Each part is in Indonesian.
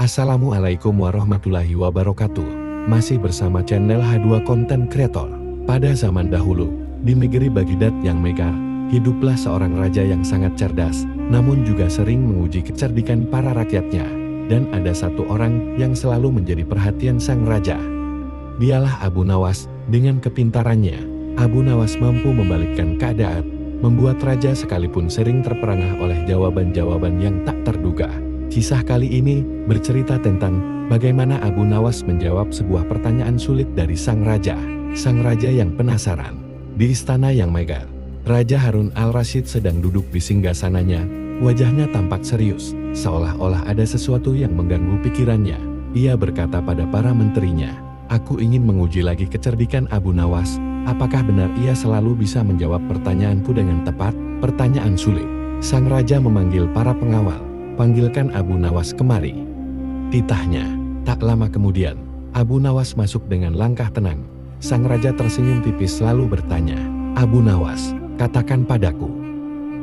Assalamualaikum warahmatullahi wabarakatuh. Masih bersama channel H2 Content Creator. Pada zaman dahulu, di negeri Baghdad yang megah, hiduplah seorang raja yang sangat cerdas, namun juga sering menguji kecerdikan para rakyatnya. Dan ada satu orang yang selalu menjadi perhatian sang raja. Dialah Abu Nawas. Dengan kepintarannya, Abu Nawas mampu membalikkan keadaan, membuat raja sekalipun sering terperangah oleh jawaban-jawaban yang tak terduga. Kisah kali ini bercerita tentang bagaimana Abu Nawas menjawab sebuah pertanyaan sulit dari sang raja. Sang raja yang penasaran. Di istana yang megah, Raja Harun al-Rasyid sedang duduk di singgasananya. Wajahnya tampak serius, seolah-olah ada sesuatu yang mengganggu pikirannya. Ia berkata pada para menterinya, "Aku ingin menguji lagi kecerdikan Abu Nawas. Apakah benar ia selalu bisa menjawab pertanyaanku dengan tepat?" Pertanyaan sulit. Sang raja memanggil para pengawal. "Panggilkan Abu Nawas kemari." Titahnya. Tak lama kemudian, Abu Nawas masuk dengan langkah tenang. Sang raja tersenyum tipis lalu bertanya, "Abu Nawas, katakan padaku,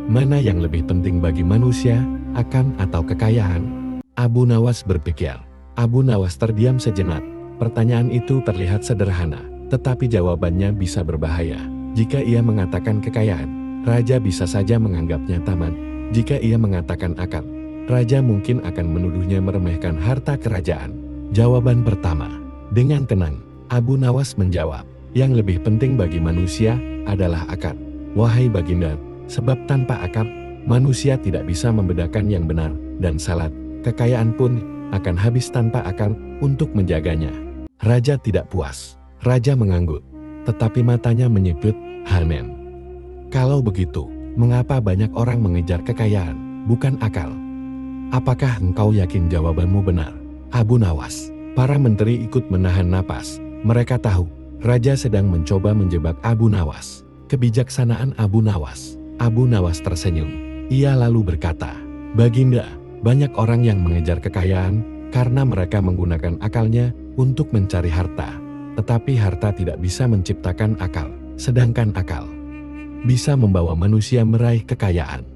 mana yang lebih penting bagi manusia, akan atau kekayaan?" Abu Nawas berpikir. Abu Nawas terdiam sejenak. Pertanyaan itu terlihat sederhana, tetapi jawabannya bisa berbahaya. Jika ia mengatakan kekayaan, raja bisa saja menganggapnya tamat. Jika ia mengatakan akal, raja mungkin akan menuduhnya meremehkan harta kerajaan. Jawaban pertama. Dengan tenang, Abu Nawas menjawab, "Yang lebih penting bagi manusia adalah akal. Wahai Baginda, sebab tanpa akal, manusia tidak bisa membedakan yang benar dan salah. Kekayaan pun akan habis tanpa akal untuk menjaganya." Raja tidak puas. Raja mengangguk, tetapi matanya menyipit, "Hamen. Kalau begitu, mengapa banyak orang mengejar kekayaan, bukan akal? Apakah engkau yakin jawabanmu benar, Abu Nawas?" Para menteri ikut menahan napas. Mereka tahu, raja sedang mencoba menjebak Abu Nawas. Kebijaksanaan Abu Nawas. Abu Nawas tersenyum. Ia lalu berkata, "Baginda, banyak orang yang mengejar kekayaan karena mereka menggunakan akalnya untuk mencari harta. Tetapi harta tidak bisa menciptakan akal, sedangkan akal bisa membawa manusia meraih kekayaan."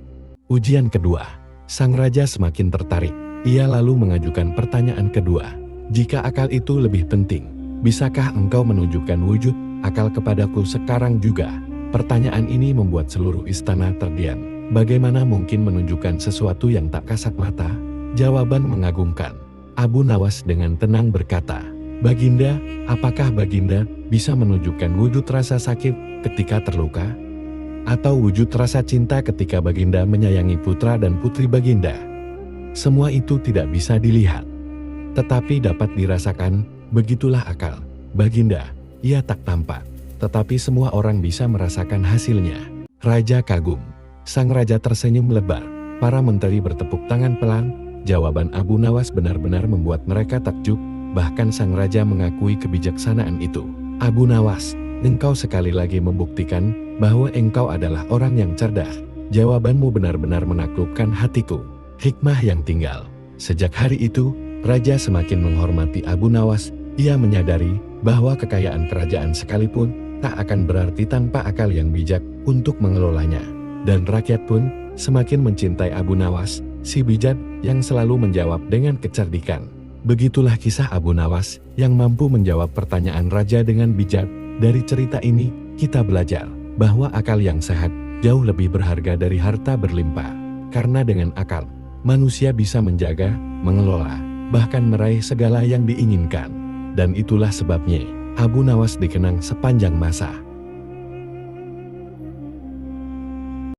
Ujian kedua. Sang raja semakin tertarik. Ia lalu mengajukan pertanyaan kedua. "Jika akal itu lebih penting, bisakah engkau menunjukkan wujud akal kepadaku sekarang juga?" Pertanyaan ini membuat seluruh istana terdiam. Bagaimana mungkin menunjukkan sesuatu yang tak kasat mata? Jawaban mengagumkan. Abu Nawas dengan tenang berkata, "Baginda, apakah Baginda bisa menunjukkan wujud rasa sakit ketika terluka? Atau wujud rasa cinta ketika Baginda menyayangi putra dan putri Baginda? Semua itu tidak bisa dilihat, tetapi dapat dirasakan. Begitulah akal. Baginda, ia tak tampak, tetapi semua orang bisa merasakan hasilnya." Raja kagum. Sang raja tersenyum lebar. Para menteri bertepuk tangan pelan. Jawaban Abu Nawas benar-benar membuat mereka takjub. Bahkan sang raja mengakui kebijaksanaan itu. "Abu Nawas, engkau sekali lagi membuktikan bahwa engkau adalah orang yang cerdas. Jawabanmu benar-benar menaklukkan hatiku." Hikmah yang tinggal. Sejak hari itu, raja semakin menghormati Abu Nawas. Ia menyadari bahwa kekayaan kerajaan sekalipun tak akan berarti tanpa akal yang bijak untuk mengelolanya. Dan rakyat pun semakin mencintai Abu Nawas, si bijak yang selalu menjawab dengan kecerdikan. Begitulah kisah Abu Nawas yang mampu menjawab pertanyaan raja dengan bijak. Dari cerita ini, kita belajar bahwa akal yang sehat jauh lebih berharga dari harta berlimpah. Karena dengan akal, manusia bisa menjaga, mengelola, bahkan meraih segala yang diinginkan. Dan itulah sebabnya Abu Nawas dikenang sepanjang masa.